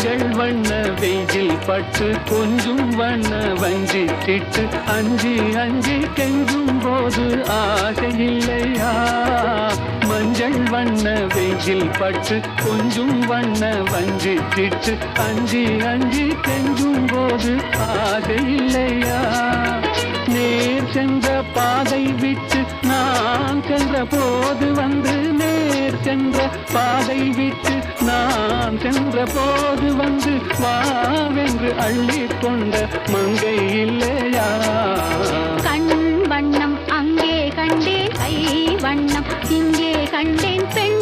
மஞ்சள் வண்ண வெயில் பட்டு கொஞ்சும் வண்ண வஞ்சி திட்டு அஞ்சி அஞ்சி கெஞ்சும் போது ஆசை இல்லையா? மஞ்சள் வண்ண வெயில் பட்டு கொஞ்சும் வண்ண வஞ்சி திட்டு அஞ்சி அஞ்சி கெஞ்சும் போது ஆசை இல்லையா? நேர் சென்ற பாதை விட்டு நான் சென்ற போது வந்து நேர் சென்ற பாதை விட்டு நான் சென்ற போது வந்து வாவென்று அள்ளி கொண்ட மங்கை இல்லையா? கண் வண்ணம் அங்கே கண்டேன், கை வண்ணம் இங்கே கண்டேன், பெண்